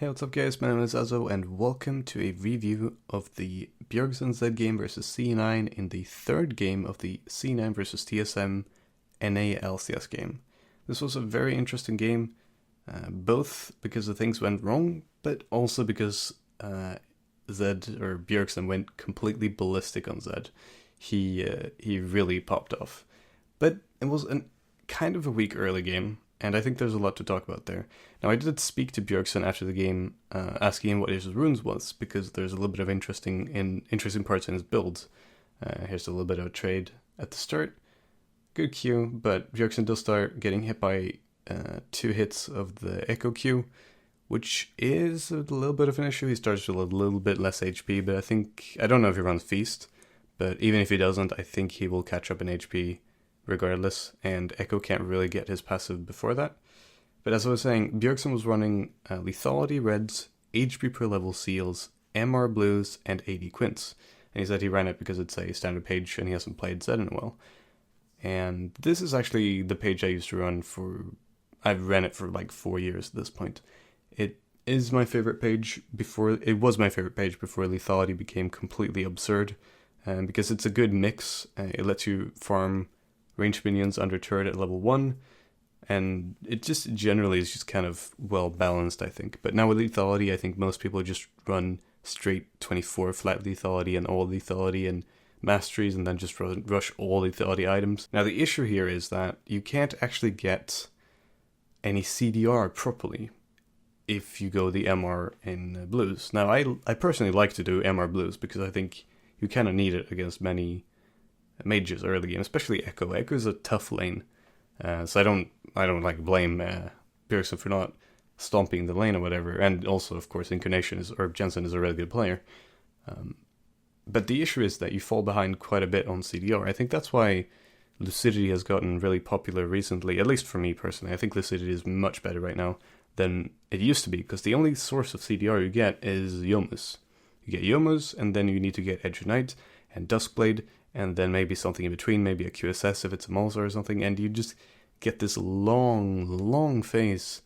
Hey, what's up guys, my name is Azoh and welcome to a review of the Bjergsen Z game versus C9 in the third game of the C9 versus TSM NA LCS game. This was a very interesting game, both because the things went wrong, but also because Bjergsen went completely ballistic on Z. He really popped off. But it was kind of a weak early game, and I think there's a lot to talk about there. Now, I did speak to Bjergsen after the game, asking him what his runes was, because there's a little bit of interesting parts in his build. Here's a little bit of a trade at the start. Good Q, but Bjergsen does start getting hit by 2 hits of the Echo Q, which is a little bit of an issue. He starts with a little bit less HP, but I don't know if he runs Feast, but even if he doesn't, I think he will catch up in HP regardless, and Echo can't really get his passive before that. But as I was saying, Bjergsen was running Lethality Reds, HP per level Seals, MR Blues, and 80 Quints. And he said he ran it because it's a standard page and he hasn't played Z in a while. And this is actually the page I used to run I've ran it for like 4 years at this point. It was my favorite page before Lethality became completely absurd. Because it's a good mix, it lets you farm ranged minions under turret at level 1, and it just generally is just kind of well balanced, I think. But now with lethality, I think most people just run straight 24 flat lethality and all lethality and masteries, and then just rush all lethality items. Now the issue here is that you can't actually get any CDR properly if you go the MR in blues. Now I personally like to do MR blues because I think you kind of need it against many mages early game, especially Echo. Echo is a tough lane, so I don't like blame Bjergsen for not stomping the lane or whatever. And also, of course, Jensen is a really good player. But the issue is that you fall behind quite a bit on CDR. I think that's why Lucidity has gotten really popular recently, at least for me personally. I think Lucidity is much better right now than it used to be, because the only source of CDR you get is Yomus. You get Yomus, and then you need to get Edge of Night and Duskblade, and then maybe something in between, maybe a QSS if it's a Malzar or something, and you just get this long phase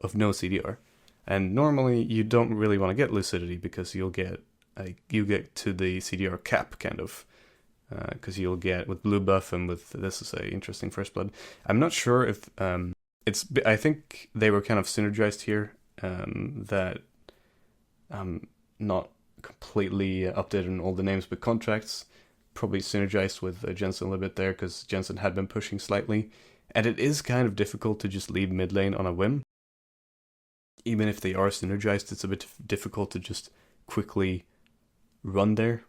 of no CDR. And normally you don't really want to get Lucidity because you get to the CDR cap, kind of, because you'll get with blue buff and with this is a interesting first blood. I'm not sure if I think they were kind of synergized here, that not completely updated on all the names, but contracts probably synergized with Jensen a little bit there, because Jensen had been pushing slightly, and it is kind of difficult to just leave mid lane on a whim. Even if they are synergized, it's a bit difficult to just quickly run there.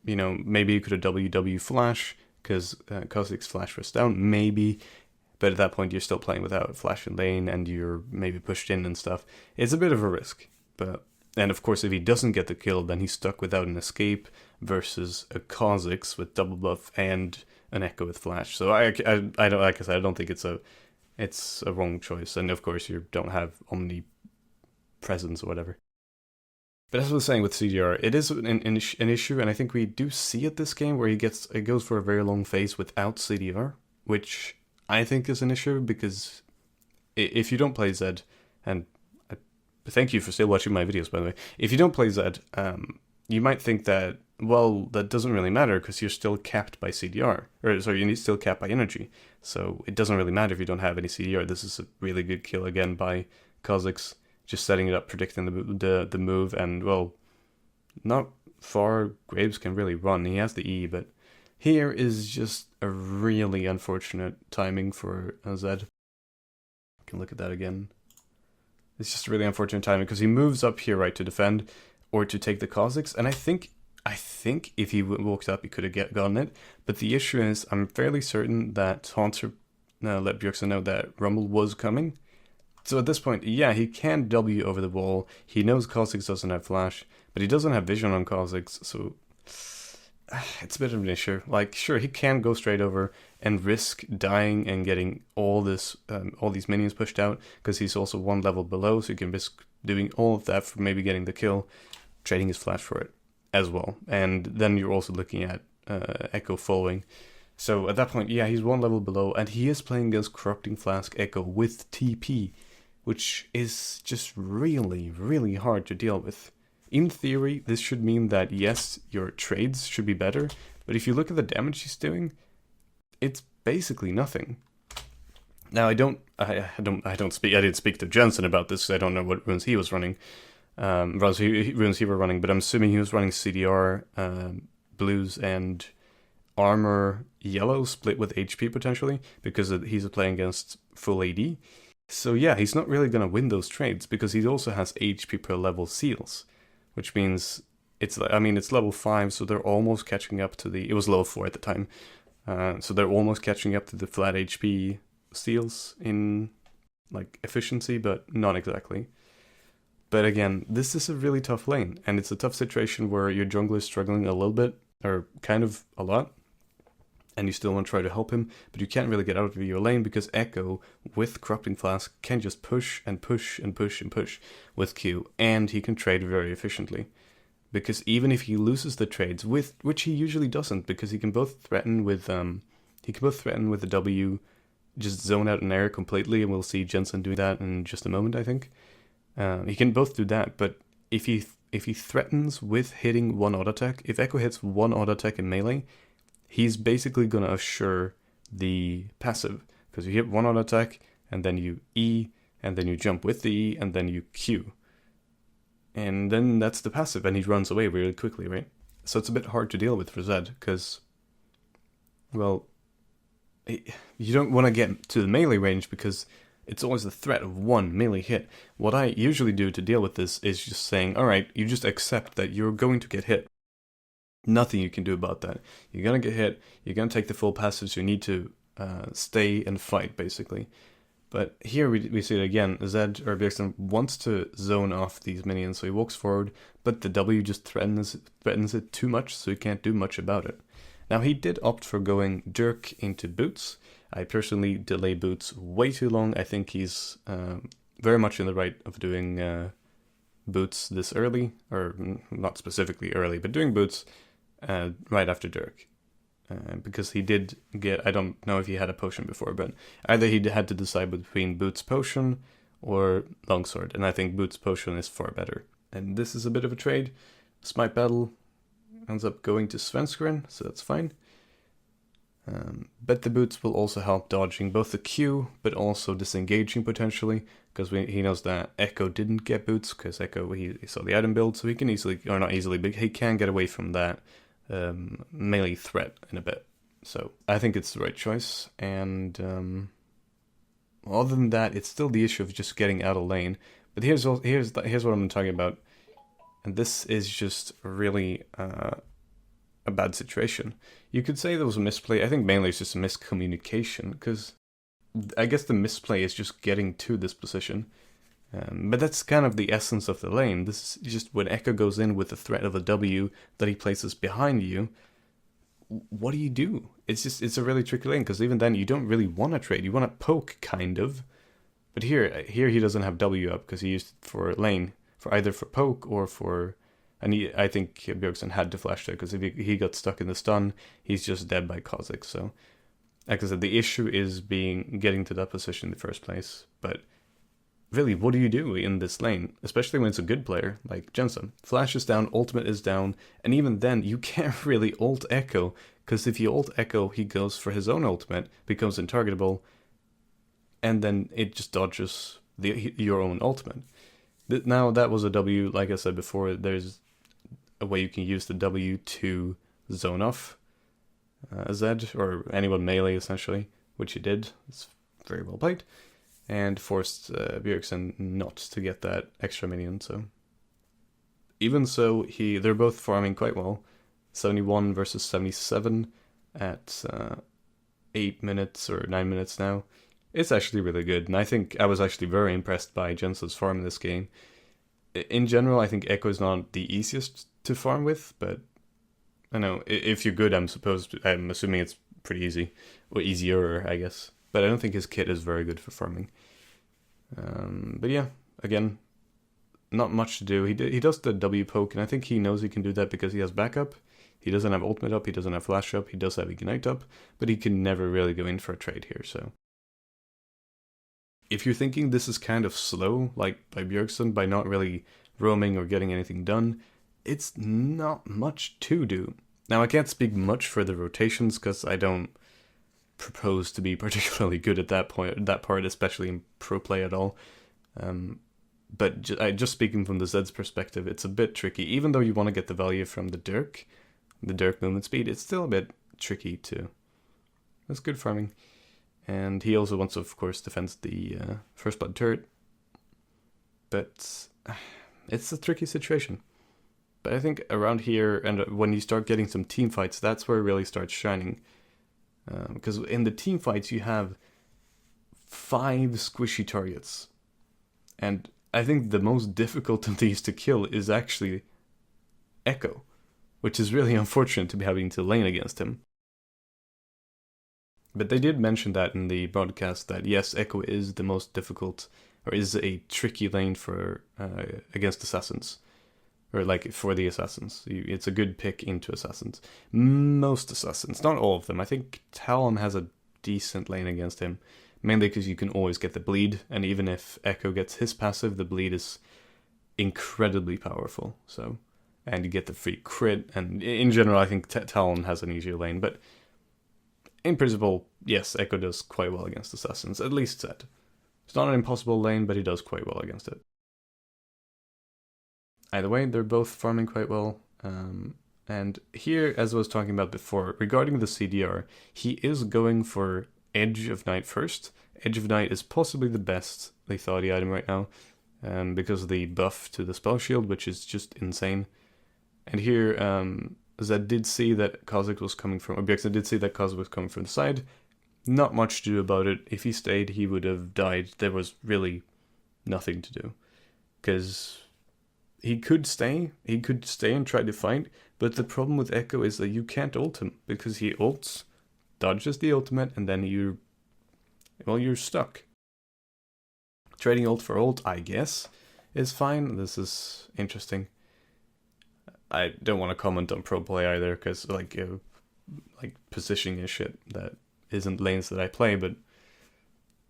You know, maybe you could have WW flash, because Kha'Zix's flash was down, maybe, but at that point you're still playing without flash in lane, and you're maybe pushed in and stuff. It's a bit of a risk, and of course, if he doesn't get the kill, then he's stuck without an escape versus a Kha'Zix with double buff and an Echo with flash. So I don't, like I said, I don't think it's a wrong choice. And of course, you don't have omnipresence or whatever. But as I was saying with CDR, it is an issue, and I think we do see it this game where it goes for a very long phase without CDR, which I think is an issue, because if you don't play Z, and thank you for still watching my videos, by the way. If you don't play Z, you might think that, well, that doesn't really matter because you're still capped by CDR. Or, sorry, you're still capped by energy. So it doesn't really matter if you don't have any CDR. This is a really good kill again by Kha'Zix, just setting it up, predicting the move, and, well, not far Graves can really run. He has the E, but here is just a really unfortunate timing for Z. I can look at that again. It's just a really unfortunate timing because he moves up here, right, to defend or to take the Kha'Zix, and I think if he walked up, he could have gotten it. But the issue is, I'm fairly certain that Haunter let Bjergsen know that Rumble was coming. So at this point, yeah, he can W over the wall. He knows Kha'Zix doesn't have flash, but he doesn't have vision on Kha'Zix, so it's a bit of an issue. Like, sure, he can go straight over and risk dying and getting all these minions pushed out, because he's also 1 level below, so you can risk doing all of that for maybe getting the kill, trading his flash for it as well. And then you're also looking at Echo following. So at that point, yeah, he's 1 level below, and he is playing against Corrupting Flask Echo with TP, which is just really, really hard to deal with. In theory, this should mean that yes, your trades should be better, but if you look at the damage he's doing, it's basically nothing. Now I didn't speak to Jensen about this, because I don't know what runes he was running, runes he were running, but I'm assuming he was running CDR, blues, and armor yellow split with HP potentially, because he's playing against full AD. So yeah, he's not really gonna win those trades because he also has HP per level seals, which means it's level 5, so they're almost catching up to it was level 4 at the time, so they're almost catching up to the flat HP seals in like efficiency, but not exactly. But again, this is a really tough lane, and it's a tough situation where your jungler is struggling a little bit, or kind of a lot, and you still want to try to help him, but you can't really get out of your lane because Echo, with Corrupting Flask, can just push and push and push and push with Q, and he can trade very efficiently. Because even if he loses the trades, which he usually doesn't, because he can both threaten with the W, just zone out an area completely, and we'll see Jensen do that in just a moment, I think. He can both do that, but if he threatens with hitting one auto attack, if Echo hits one auto attack in melee, he's basically gonna assure the passive, because you hit one auto attack, and then you E, and then you jump with the E, and then you Q. And then that's the passive, and he runs away really quickly, right? So it's a bit hard to deal with for Zed, because, well, you don't want to get to the melee range because it's always the threat of one melee hit. What I usually do to deal with this is just saying, alright, you just accept that you're going to get hit. Nothing you can do about that. You're gonna get hit, you're gonna take the full passives, you need to stay and fight, basically. But here we see it again. Zed, or Bjergsen, wants to zone off these minions, so he walks forward, but the W just threatens it too much, so he can't do much about it. Now he did opt for going Dirk into boots. I personally delay boots way too long. I think he's very much in the right of doing boots this early, or not specifically early, but doing boots right after Dirk. Because he did get, I don't know if he had a potion before, but either he had to decide between Boots Potion or Longsword, and I think Boots Potion is far better. And this is a bit of a trade. Smite Battle ends up going to Svenskeren, so that's fine. But the boots will also help dodging both the Q, but also disengaging potentially, because he knows that Echo didn't get boots, because Echo, he saw the item build, so he can easily, or not easily, but he can get away from that melee threat in a bit. So I think it's the right choice, and other than that, it's still the issue of just getting out of lane. But here's what I'm talking about, and this is just really a bad situation. You could say there was a misplay. I think mainly it's just a miscommunication, because I guess the misplay is just getting to this position. But that's kind of the essence of the lane. This is just when Echo goes in with the threat of a W that he places behind you. What do you do? It's a really tricky lane, because even then you don't really want to trade. You want to poke, kind of. But here he doesn't have W up, because he used it for lane, for either for poke or for... And I think Bjergsen had to flash there, because if he got stuck in the stun, he's just dead by Kha'Zix. So, like I said, the issue is getting to that position in the first place. But really, what do you do in this lane? Especially when it's a good player, like Jensen. Flash is down, ultimate is down, and even then, you can't really ult Echo, because if you ult Echo, he goes for his own ultimate, becomes untargetable, and then it just dodges your own ultimate. Now, that was a W, like I said before, there's a way you can use the W to zone off Zed, or anyone melee, essentially, which he did. It's very well played. And forced Bjergsen not to get that extra minion, so... Even so, they're both farming quite well. 71 versus 77 at 8 minutes or 9 minutes now. It's actually really good, and I think I was actually very impressed by Jensen's farm in this game. In general, I think Echo is not the easiest to farm with, but I know, if you're good, I'm assuming it's pretty easy, or easier, I guess. But I don't think his kit is very good for farming. But yeah, again, not much to do. He does the W poke, and I think he knows he can do that because he has backup. He doesn't have ultimate up, he doesn't have flash up, he does have ignite up, but he can never really go in for a trade here, so... if you're thinking this is kind of slow, like by Bjergsen, by not really roaming or getting anything done, it's not much to do. Now, I can't speak much for the rotations because I don't propose to be particularly good at that part, especially in pro play at all. But just speaking from the Zed's perspective, it's a bit tricky. Even though you want to get the value from the Dirk movement speed, it's still a bit tricky too. That's good farming. And he also wants to, of course, defend the first blood turret. But it's a tricky situation. But I think around here, and when you start getting some team fights, that's where it really starts shining. Because in the team fights, you have 5 squishy targets. And I think the most difficult of these to kill is actually Echo, which is really unfortunate to be having to lane against him. But they did mention that in the broadcast that yes, Echo is the most difficult, or is a tricky lane for against assassins, or like for the assassins. It's a good pick into assassins. Most assassins, not all of them. I think Talon has a decent lane against him, mainly because you can always get the bleed, and even if Echo gets his passive, the bleed is incredibly powerful. So, and you get the free crit, and in general, I think Talon has an easier lane, but in principle, yes, Echo does quite well against assassins, at least Zed. It's not an impossible lane, but he does quite well against it. Either way, they're both farming quite well. And here, as I was talking about before, regarding the CDR, he is going for Edge of Night first. Edge of Night is possibly the best lethality item right now, because of the buff to the spell shield, which is just insane. And here, Zed did see that Kha'Zix was coming from, or Bjergsen did see that Kha'Zix was coming from the side. Not much to do about it. If he stayed, he would have died. There was really nothing to do. Because he could stay and try to fight, but the problem with Echo is that you can't ult him, because he ults, dodges the ultimate, and then you're stuck. Trading ult for ult, I guess, is fine. This is interesting. I don't want to comment on pro play either, because like positioning is shit that isn't lanes that I play, but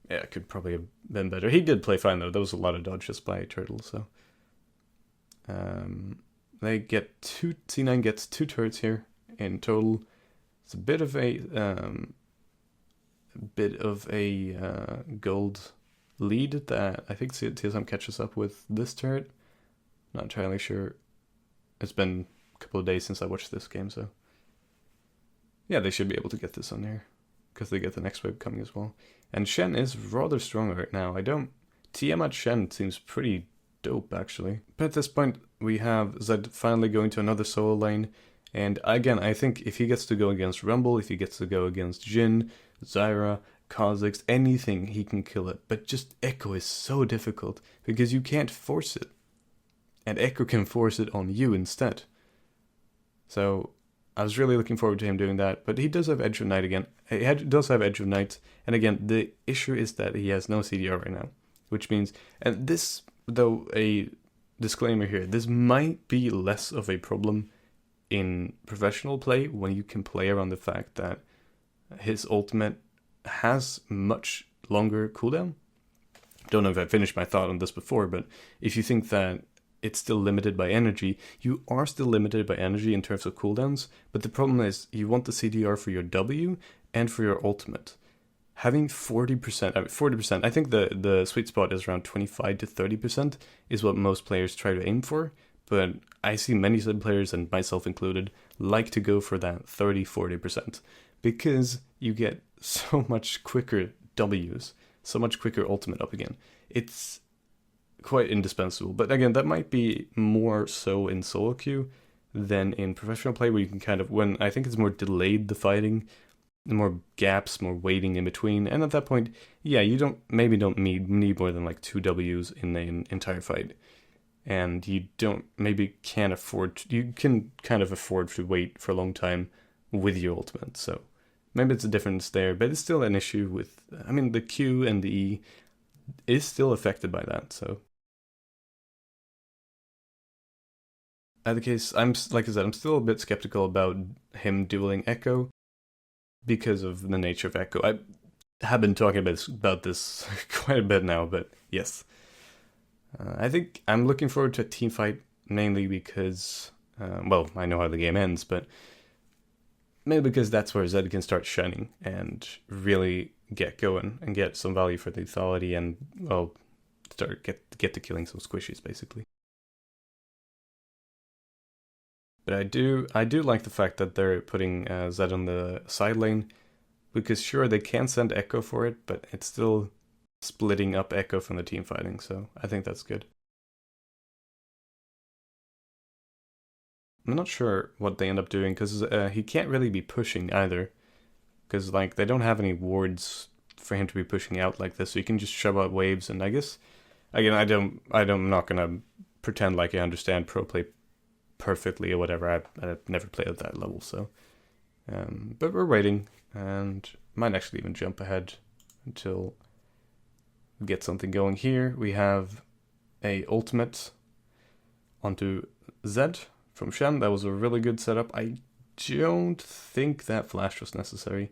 yeah, it could probably have been better. He did play fine though. There was a lot of dodges by Turtle, so they get C9 gets 2 turrets here in total. It's a bit of a gold lead that I think TSM catches up with this turret. Not entirely sure. It's been a couple of days since I watched this game, so yeah, they should be able to get this on here, because they get the next wave coming as well. And Shen is rather strong right now. TM at Shen seems pretty dope, actually. But at this point, we have Zed finally going to another solo lane, and again, I think if he gets to go against Rumble, if he gets to go against Jhin, Zyra, Kha'Zix, anything, he can kill it. But just Echo is so difficult, because you can't force it. And Echo can force it on you instead. So I was really looking forward to him doing that, but he does have Edge of Night again. He does have Edge of Night, and again, the issue is that he has no CDR right now, which means, and this, though a disclaimer here, this might be less of a problem in professional play when you can play around the fact that his ultimate has much longer cooldown. Don't know if I finished my thought on this before, but if you think that it's still limited by energy, you are still limited by energy in terms of cooldowns, but the problem is you want the CDR for your W and for your ultimate. Having 40%, I think the sweet spot is around 25 to 30% is what most players try to aim for, but I see many Zed players, and myself included, like to go for that 30-40%, because you get so much quicker Ws, so much quicker ultimate up again. It's quite indispensable, but again, that might be more so in solo queue than in professional play, where you can kind of, when I think it's more delayed, the fighting, more gaps, more waiting in between, and at that point, yeah, you don't need more than like 2 Ws in an entire fight, and you can kind of afford to wait for a long time with your ultimate, so maybe it's a difference there, but it's still an issue with, the Q and the E is still affected by that, so. In the case, like I said, I'm still a bit skeptical about him dueling Echo because of the nature of Echo. have been talking about this quite a bit now, but yes. I think I'm looking forward to a team fight, mainly because, well, I know how the game ends, but mainly because that's where Zed can start shining and really get going and get some value for the lethality and, well, get to killing some squishies, basically. But I do like the fact that they're putting Zed on the side lane, because sure, they can send Echo for it, but it's still splitting up Echo from the team fighting, so I think that's good. I'm not sure what they end up doing, because he can't really be pushing either, because like they don't have any wards for him to be pushing out like this, so you can just shove out waves. And I guess again, I'm not gonna pretend like I understand pro play perfectly or whatever. I've never played at that level, so but we're waiting, and might actually even jump ahead until we get something going here. We have a ultimate onto Zed from Shen. That was a really good setup. I don't think that flash was necessary.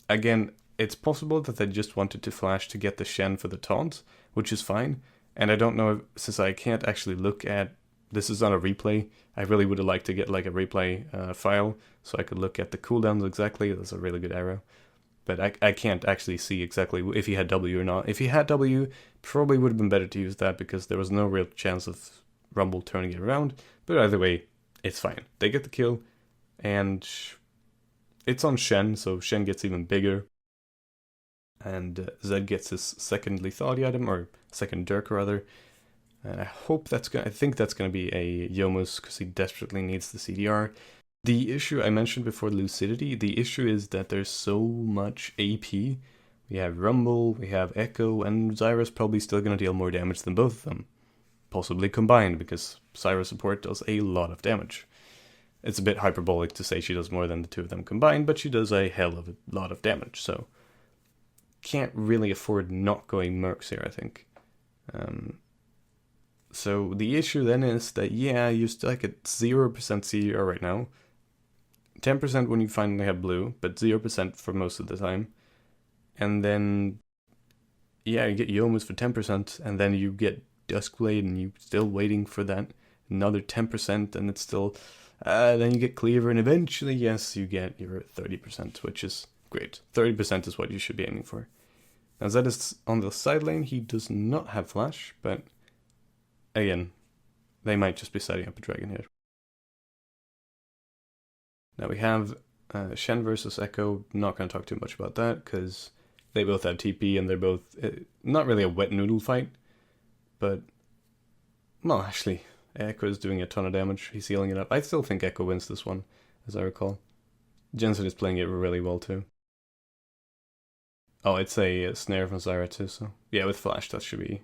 Again, it's possible that they just wanted to flash to get the Shen for the taunt, which is fine. And I don't know if, since I can't actually look at, this is on a replay, I really would have liked to get like a replay file so I could look at the cooldowns exactly. That's a really good arrow. But I can't actually see exactly if he had W or not. If he had W, probably would have been better to use that because there was no real chance of Rumble turning it around. But either way, it's fine. They get the kill, and it's on Shen, so Shen gets even bigger. And Zed gets his second lethality item, or second Dirk rather. And I think that's gonna be a Yomus because he desperately needs the CDR. The issue I mentioned before, lucidity, the issue is that there's so much AP. We have Rumble, we have Echo, and Zyra's probably still gonna deal more damage than both of them. Possibly combined, because Zyra support does a lot of damage. It's a bit hyperbolic to say she does more than the two of them combined, but she does a hell of a lot of damage, so can't really afford not going Mercs here, I think. So the issue then is that, yeah, you're still like at 0% CDR right now, 10% when you finally have blue, but 0% for most of the time. And then, yeah, you get Yomus for 10%, and then you get Duskblade, and you're still waiting for that another 10%, and it's still... then you get Cleaver, and eventually, yes, you get your 30%, which is great. 30% is what you should be aiming for. Now Zed is on the side lane. He does not have Flash, but again, they might just be setting up a dragon here. Now we have Shen versus Echo. Not going to talk too much about that, because they both have TP, and they're both... not really a wet noodle fight, but... well, actually, Echo is doing a ton of damage. He's healing it up. I still think Echo wins this one, as I recall. Jensen is playing it really well, too. Oh, it's a snare from Zyra, too, so... yeah, with Flash, that should be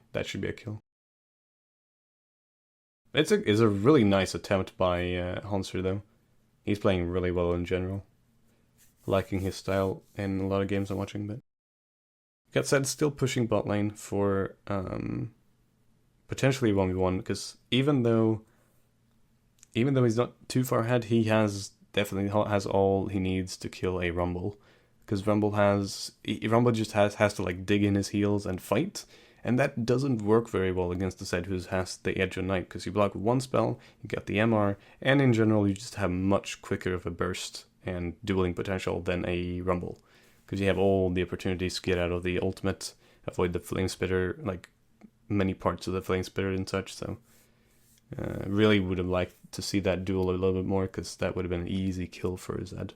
a kill. It's a really nice attempt by Hanser, though. He's playing really well in general. Liking his style in a lot of games I'm watching, but... that said, still pushing bot lane for potentially 1v1, because even though he's not too far ahead, he definitely has all he needs to kill a Rumble. Because Rumble just has to like dig in his heels and fight, and that doesn't work very well against the side who has the edge on Knight, because you block with one spell, you get the MR, and in general you just have much quicker of a burst and dueling potential than a Rumble, because you have all the opportunities to get out of the ultimate, avoid the flame spitter, like many parts of the flame spitter and such. So really would have liked to see that duel a little bit more, because that would have been an easy kill for Zed.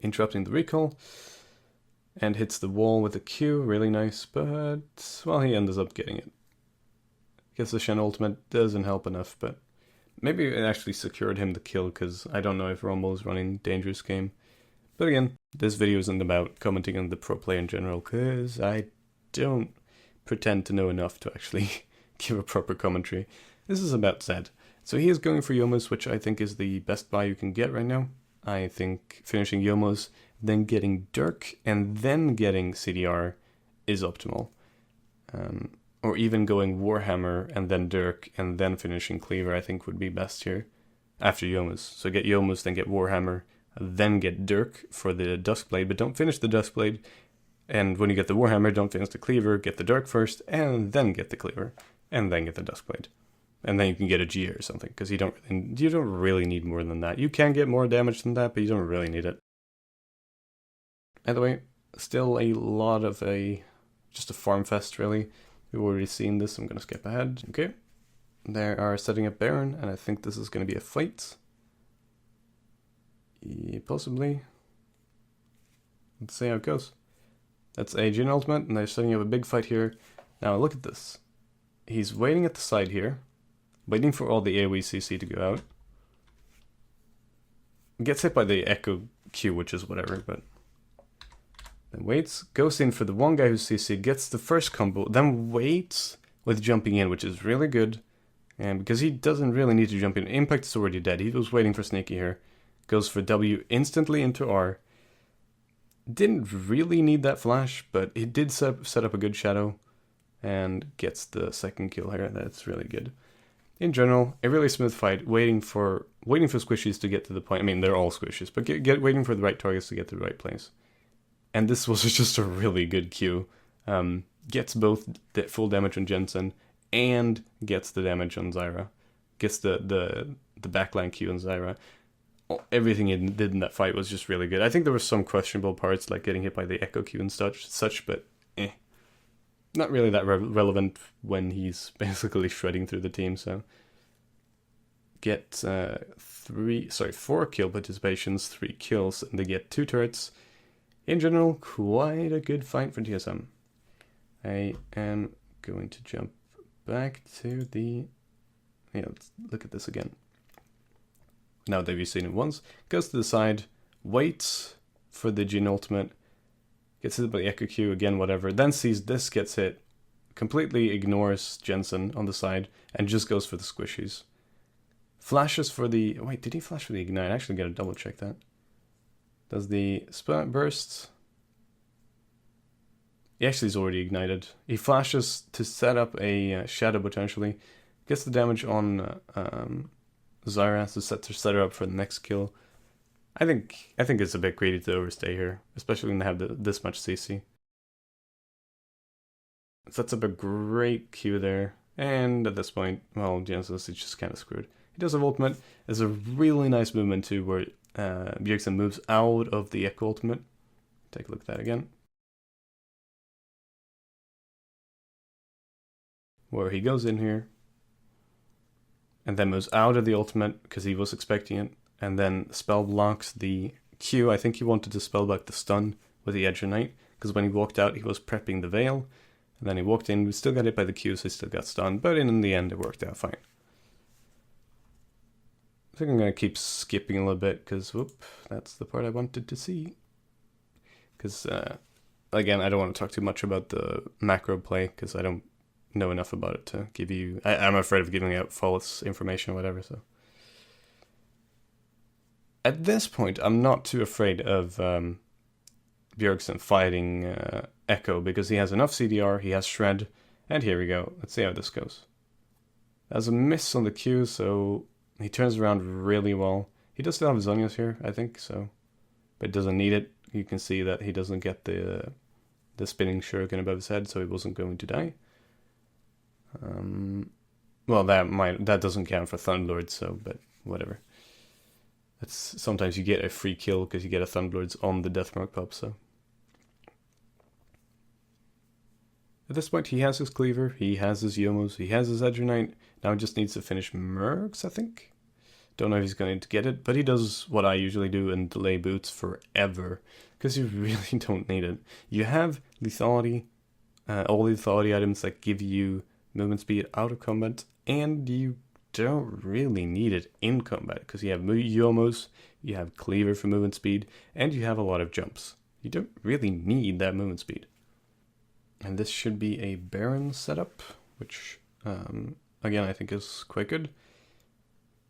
Interrupting the recall, and hits the wall with a Q, really nice, but, well, he ends up getting it. Guess the Shen ultimate doesn't help enough, but maybe it actually secured him the kill, because I don't know if Rumble is running dangerous game. But again, this video isn't about commenting on the pro play in general, because I don't pretend to know enough to actually give a proper commentary. This is about Zed. So he is going for Yomus, which I think is the best buy you can get right now. I think finishing Yomus, then getting Dirk, and then getting CDR is optimal. Or even going Warhammer, and then Dirk, and then finishing Cleaver, I think would be best here. After Yomus. So get Yomus, then get Warhammer, then get Dirk for the Duskblade, but don't finish the Duskblade. And when you get the Warhammer, don't finish the Cleaver, get the Dirk first, and then get the Cleaver, and then get the Duskblade. And then you can get a Gia or something, because you don't really need more than that. You can get more damage than that, but you don't really need it. Either way, still a lot of just a farm fest, really. We've already seen this, I'm going to skip ahead. Okay, they are setting up Baron, and I think this is going to be a fight. Yeah, possibly. Let's see how it goes. That's a Jhin ultimate, and they're setting up a big fight here. Now look at this. He's waiting at the side here, waiting for all the AoE CC to go out. Gets hit by the Echo Q, which is whatever, but then waits, goes in for the one guy who's CC, gets the first combo, then waits with jumping in, which is really good. And because he doesn't really need to jump in. Impact is already dead. He was waiting for Sneaky here. Goes for W instantly into R. Didn't really need that flash, but he did set up a good shadow and gets the second kill here. That's really good. In general, a really smooth fight, waiting for squishies to get to the point. I mean, they're all squishies, but waiting for the right targets to get to the right place. And this was just a really good Q. Gets both the full damage on Jensen and gets the damage on Zyra. Gets the backline Q on Zyra. Everything he did in that fight was just really good. I think there were some questionable parts, like getting hit by the Echo Q and such, but not really that relevant when he's basically shredding through the team. So get 4 kill participations, 3 kills, and they get 2 turrets. In general, quite a good fight for TSM. I am going to jump back to the... Yeah, let's look at this again. Now that we've seen it once, goes to the side, waits for the Jhin ultimate, gets hit by the Echo Q, again, whatever, then sees this gets hit, completely ignores Jensen on the side, and just goes for the squishies. Flashes for the... Wait, did he flash for the Ignite? I actually gotta double check that. Does the Spurt burst? He actually is already ignited. He flashes to set up a shadow potentially, gets the damage on Zyra to set her up for the next kill. I think it's a bit greedy to overstay here, especially when they have this much CC. Sets up a great Q there, and at this point, well, Genesis is just kind of screwed. He does have ultimate. There's a really nice movement too, where Bjergsen moves out of the Echo ultimate. Take a look at that again. Where he goes in here, and then moves out of the ultimate because he was expecting it, and then spell blocks the Q. I think he wanted to spell block the stun with the Edge of Night, because when he walked out, he was prepping the Veil, and then he walked in, we still got hit by the Q, so he still got stunned, but in the end, it worked out fine. I think I'm going to keep skipping a little bit, because, whoop, that's the part I wanted to see. Because, again, I don't want to talk too much about the macro play, because I don't know enough about it to give you... I'm afraid of giving out false information or whatever, so... At this point, I'm not too afraid of Bjergsen fighting Echo, because he has enough CDR, he has Shred, and here we go. Let's see how this goes. There's a miss on the Q, so he turns around really well. He does still have Zonios here, I think, so... But doesn't need it. You can see that he doesn't get the spinning shuriken above his head, so he wasn't going to die. Well, that doesn't count for Thunderlords, so, but whatever. Sometimes you get a free kill because you get a Thunderlords on the Deathmark pop, so. At this point, he has his Cleaver, he has his Yomos, he has his Edge Knight. Now he just needs to finish Mercs, I think. Don't know if he's going to get it, but he does what I usually do and delay boots forever, because you really don't need it. You have lethality, all the lethality items that give you movement speed out of combat, and you don't really need it in combat, because you have Yomos, you have Cleaver for movement speed, and you have a lot of jumps. You don't really need that movement speed. And this should be a Baron setup, which, again, I think is quite good.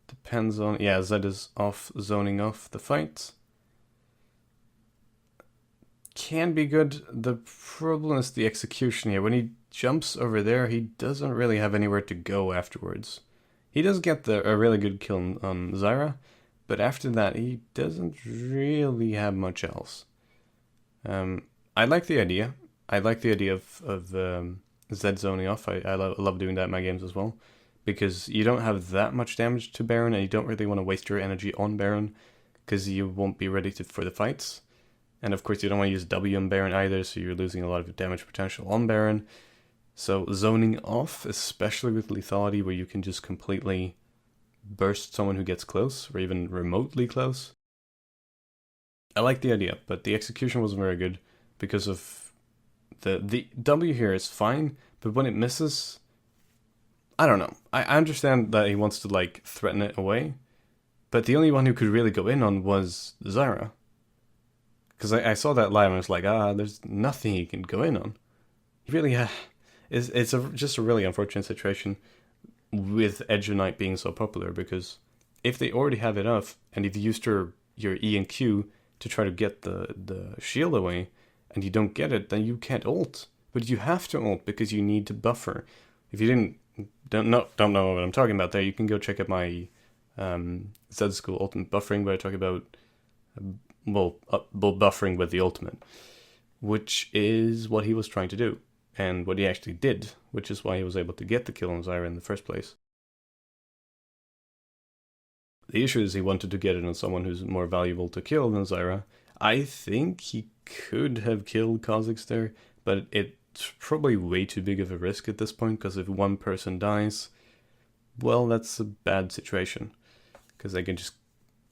Depends on... Yeah, Zed is off, zoning off the fight. Can be good. The problem is the execution here. When he jumps over there, he doesn't really have anywhere to go afterwards. He does get a really good kill on Zyra, but after that, he doesn't really have much else. I like the idea. I like the idea of Zed zoning off. I love doing that in my games as well, because you don't have that much damage to Baron, and you don't really want to waste your energy on Baron, because you won't be ready for the fights. And of course, you don't want to use W on Baron either, so you're losing a lot of damage potential on Baron. So zoning off, especially with lethality, where you can just completely burst someone who gets close, or even remotely close. I like the idea, but the execution wasn't very good because of the W here is fine, but when it misses, I don't know. I understand that he wants to like threaten it away, but the only one who could really go in on was Zyra. Because I saw that live and I was like, there's nothing he can go in on. He really it's just a really unfortunate situation with Edge of Night being so popular, because if they already have it off, and if you used your E and Q to try to get the shield away, and you don't get it, then you can't ult. But you have to ult because you need to buffer. If you don't know what I'm talking about there, you can go check out my Z School Ultimate Buffering, where I talk about buffering with the ultimate, which is what he was trying to do, and what he actually did, which is why he was able to get the kill on Zyra in the first place. The issue is he wanted to get it on someone who's more valuable to kill than Zyra. I think he could have killed Kha'Zix there, but it's probably way too big of a risk at this point, because if one person dies, well, that's a bad situation, because they can just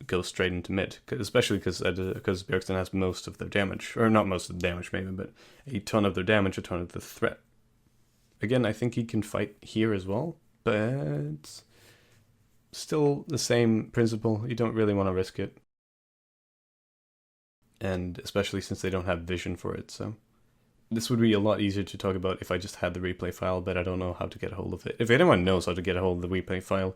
go straight into mid, especially because Bjergsen has most of their damage, or not most of the damage maybe, but a ton of their damage, a ton of the threat. Again, I think he can fight here as well, but still the same principle. You don't really want to risk it, and especially since they don't have vision for it. So this would be a lot easier to talk about if I just had the replay file, but I don't know how to get a hold of it. If anyone knows how to get a hold of the replay file,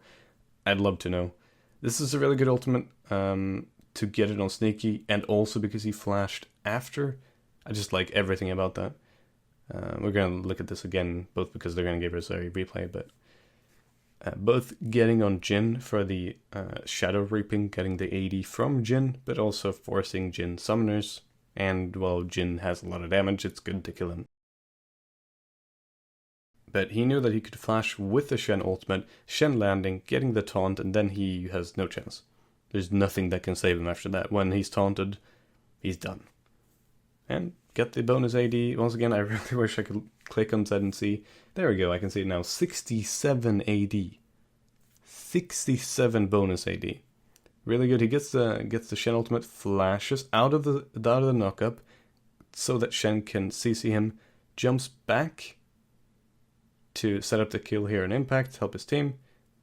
I'd love to know. This is a really good ultimate to get it on Sneaky, and also because he flashed after. I just like everything about that. We're going to look at this again, both because they're going to give us a replay, but both getting on Jhin for the Shadow Reaping, getting the AD from Jhin, but also forcing Jhin summoners, and while Jhin has a lot of damage, it's good to kill him. But he knew that he could flash with the Shen ultimate, Shen landing, getting the taunt, and then he has no chance. There's nothing that can save him after that. When he's taunted, he's done. And get the bonus AD. Once again, I really wish I could click on Z and see. There we go, I can see it now. 67 AD. 67 bonus AD. Really good. He gets the Shen ultimate, flashes out of the knockup, so that Shen can CC him, jumps back to set up the kill here in Impact, help his team,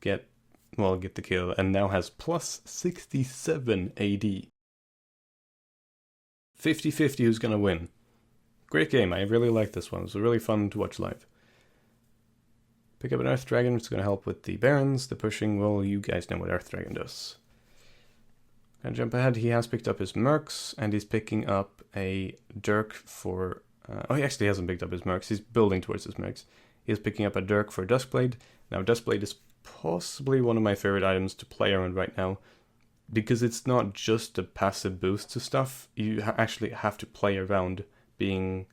get the kill, and now has plus 67 AD. 50-50 who's gonna win. Great game, I really like this one. It was really fun to watch live. Pick up an Earth Dragon, it's gonna help with the Barons, the pushing, well, you guys know what Earth Dragon does. And jump ahead, he has picked up his Mercs, and he's picking up a Dirk for... he actually hasn't picked up his Mercs, he's building towards his Mercs. He is picking up a Dirk for Duskblade. Now, Duskblade is possibly one of my favorite items to play around right now, because it's not just a passive boost to stuff. You actually have to play around being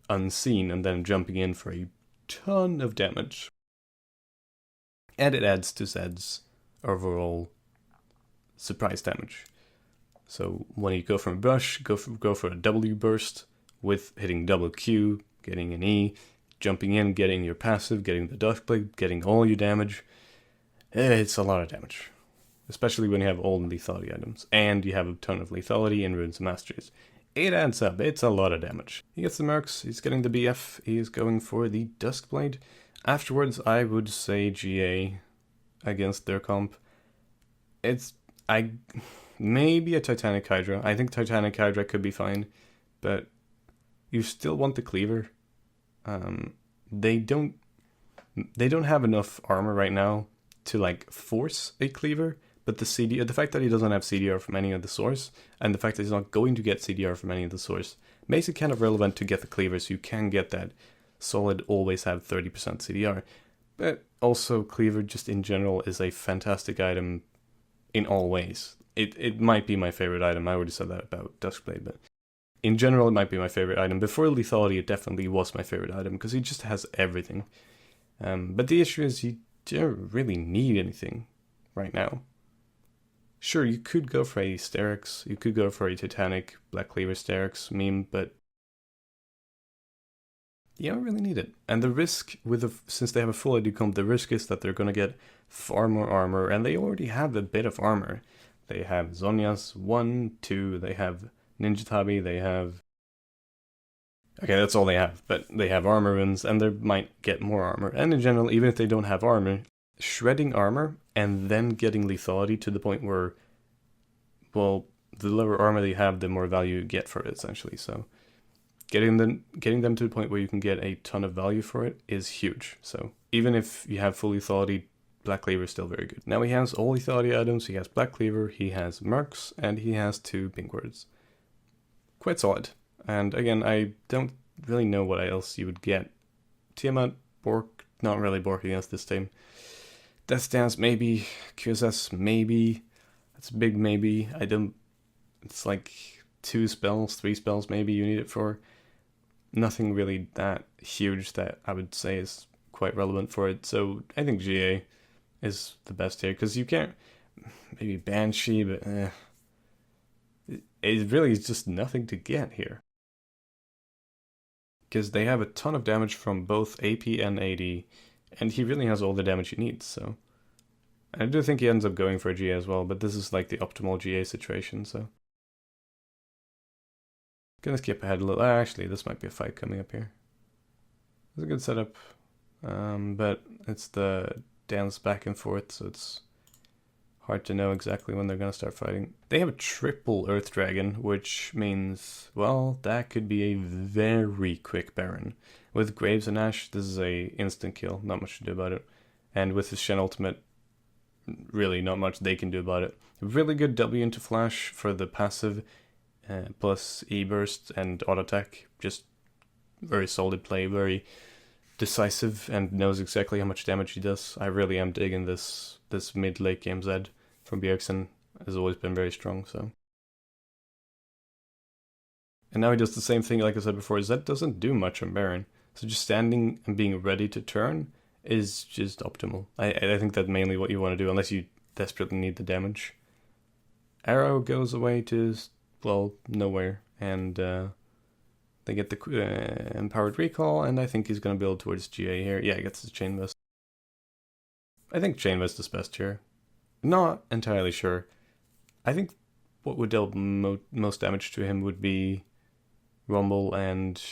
unseen and then jumping in for a ton of damage. And it adds to Zed's overall surprise damage. So when you go from a brush, go for a W burst with hitting double Q, getting an E, jumping in, getting your passive, getting the Duskblade, getting all your damage. It's a lot of damage. Especially when you have all the lethality items. And you have a ton of lethality in Runes and Masteries. It adds up. It's a lot of damage. He gets the Mercs. He's getting the BF. He is going for the Duskblade. Afterwards, I would say GA against their comp. Maybe a Titanic Hydra. I think Titanic Hydra could be fine. But you still want the Cleaver. They don't have enough armor right now to like force a Cleaver, but the fact that he doesn't have CDR from any of the source, and the fact that he's not going to get CDR from any of the source, makes it kind of relevant to get the Cleaver, so you can get that solid always have 30% CDR. But also Cleaver just in general is a fantastic item in all ways. It might be my favorite item. I already said that about Duskblade, but in general, it might be my favorite item. Before Lethality, it definitely was my favorite item because he just has everything. But the issue is you don't really need anything right now. Sure, you could go for a Sterix, you could go for a Titanic Black Cleaver Sterix meme, but you don't really need it. And the risk since they have a full AD comp, the risk is that they're gonna get far more armor, and they already have a bit of armor. They have Zhonya's 1, 2, they have Ninja Tabi, they have... Okay, that's all they have, but they have armor runes, and they might get more armor. And in general, even if they don't have armor, shredding armor and then getting lethality to the point where, well, the lower armor they have, the more value you get for it, essentially. So getting them to the point where you can get a ton of value for it is huge. So even if you have full lethality, Black Cleaver is still very good. Now he has all lethality items, he has Black Cleaver, he has Mercs, and he has 2 pink words. Quite solid. And again, I don't really know what else you would get. Tiamat, Bork, not really Bork against this team. Death Dance, maybe. QSS, maybe. That's a big maybe. It's like 2 spells, 3 spells maybe you need it for. Nothing really that huge that I would say is quite relevant for it. So I think GA is the best here, because you can't... Maybe Banshee, but it really is just nothing to get here. Because they have a ton of damage from both AP and AD, and he really has all the damage he needs, so... I do think he ends up going for a GA as well, but this is like the optimal GA situation, so... Gonna skip ahead a little. Actually, this might be a fight coming up here. It's a good setup, but it's the dance back and forth, so it's hard to know exactly when they're gonna start fighting. They have a triple Earth Dragon, which means, well, that could be a very quick Baron. With Graves and Ash, this is a instant kill, not much to do about it. And with his Shen ultimate, really not much they can do about it. Really good W into Flash for the passive, plus E-burst and auto attack. Just very solid play, very decisive, and knows exactly how much damage he does. I really am digging this mid-late game Zed from Bjergsen. Has always been very strong, so. And now he does the same thing, like I said before. Zed doesn't do much on Baron, so just standing and being ready to turn is just optimal. I think that's mainly what you want to do, unless you desperately need the damage. Arrow goes away to, well, nowhere, and they get the empowered recall, and I think he's going to build towards GA here. Yeah, he gets the Chain Vest. I think Chain Vest is best here. Not entirely sure. I think what would deal most damage to him would be Rumble and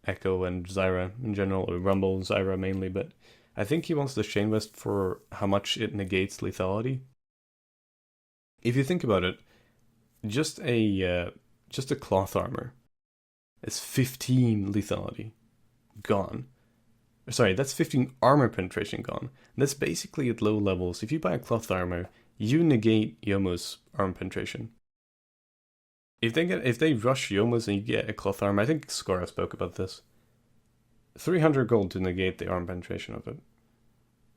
Echo and Zyra in general, or Rumble and Zyra mainly, but I think he wants the Chain Vest for how much it negates lethality. If you think about it, just a cloth armor is 15 lethality gone. Sorry, that's 15 armor penetration gone. That's basically at low levels. If you buy a cloth armor, you negate Yomu's armor penetration. If they rush Yomu's and you get a cloth armor, I think Skora spoke about this. 300 gold to negate the armor penetration of it,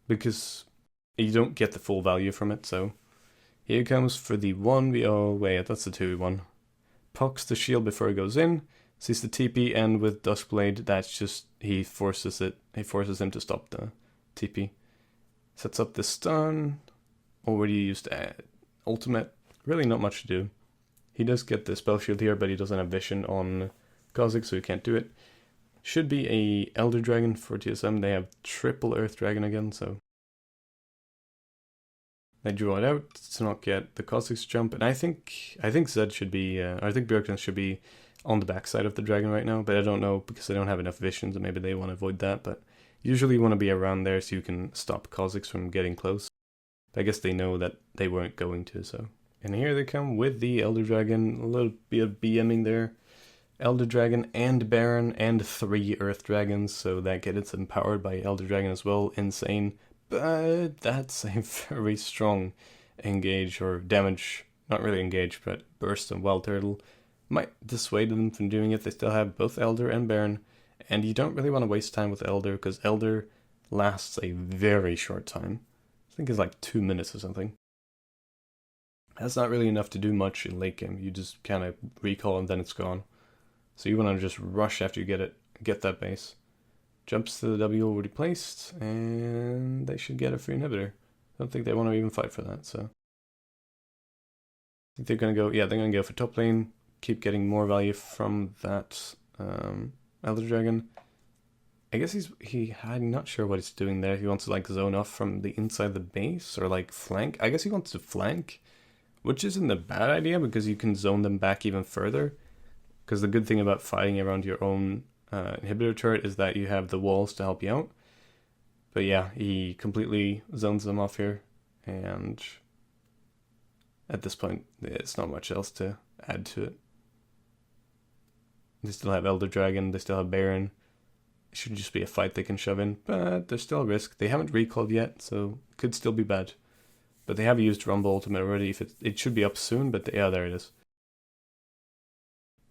because you don't get the full value from it. So here comes for the 1v. Oh wait, that's the 2v1. Pocks the shield before he goes in. Sees the TP, and with Duskblade, that's just, he forces him to stop the TP. Sets up the stun. Already used ultimate. Really not much to do. He does get the spell shield here, but he doesn't have vision on Kha'Zix, so he can't do it. Should be a Elder Dragon for TSM. They have triple Earth Dragon again, so they draw it out to not get the Kha'Zix jump. And I think Zed should be, I think Bjergsen should be on the backside of the dragon right now, but I don't know because they don't have enough vision, so maybe they want to avoid that. But usually you want to be around there so you can stop Kha'Zix from getting close. But I guess they know that they weren't going to, so. And here they come with the Elder Dragon, a little bit of BMing there. Elder Dragon and Baron and 3 Earth Dragons, so that gets empowered by Elder Dragon as well. Insane, but that's a very strong engage or damage, not really engage, but burst and Wild Turtle. Might dissuade them from doing it. They still have both Elder and Baron, and you don't really want to waste time with Elder, because Elder lasts a very short time. I think it's like 2 minutes or something. That's not really enough to do much in late game. You just kind of recall and then it's gone. So you want to just rush after you get that base. Jumps to the W already placed, and they should get a free inhibitor. I don't think they want to even fight for that, so. I think they're going to go, yeah, they're going to go for top lane, keep getting more value from that Elder Dragon. I guess I'm not sure what he's doing there. He wants to like zone off from the inside the base or like flank. I guess he wants to flank, which isn't a bad idea because you can zone them back even further. Because the good thing about fighting around your own inhibitor turret is that you have the walls to help you out. But yeah, he completely zones them off here, and at this point, it's not much else to add to it. They still have Elder Dragon, they still have Baron. It should just be a fight they can shove in, but there's still a risk. They haven't recalled yet, so it could still be bad. But they have used Rumble Ultimate already. If it should be up soon, but yeah, there it is.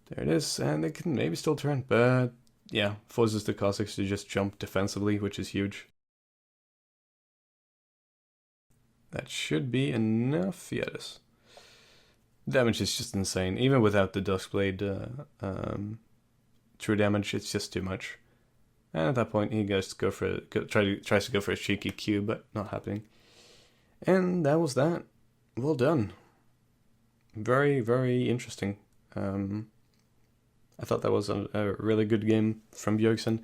There it is, and they can maybe still turn, but yeah, forces the Cossacks to just jump defensively, which is huge. That should be enough. Yeah, it is. Damage is just insane. Even without the Duskblade true damage, it's just too much. And at that point, he goes to go for tries to go for a cheeky Q, but not happening. And that was that. Well done. Very, very interesting. I thought that was a really good game from Bjergsen.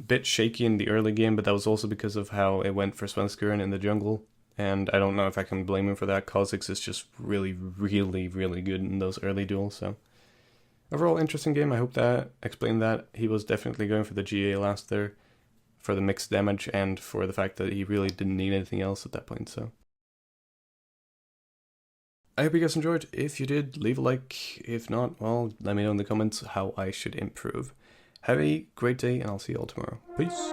Bit shaky in the early game, but that was also because of how it went for Svenskeren in the jungle. And I don't know if I can blame him for that. Kha'Zix is just really, really, really good in those early duels. So overall, interesting game. I hope that explained that. He was definitely going for the GA last there for the mixed damage and for the fact that he really didn't need anything else at that point. So I hope you guys enjoyed. If you did, leave a like. If not, well, let me know in the comments how I should improve. Have a great day, and I'll see you all tomorrow. Peace.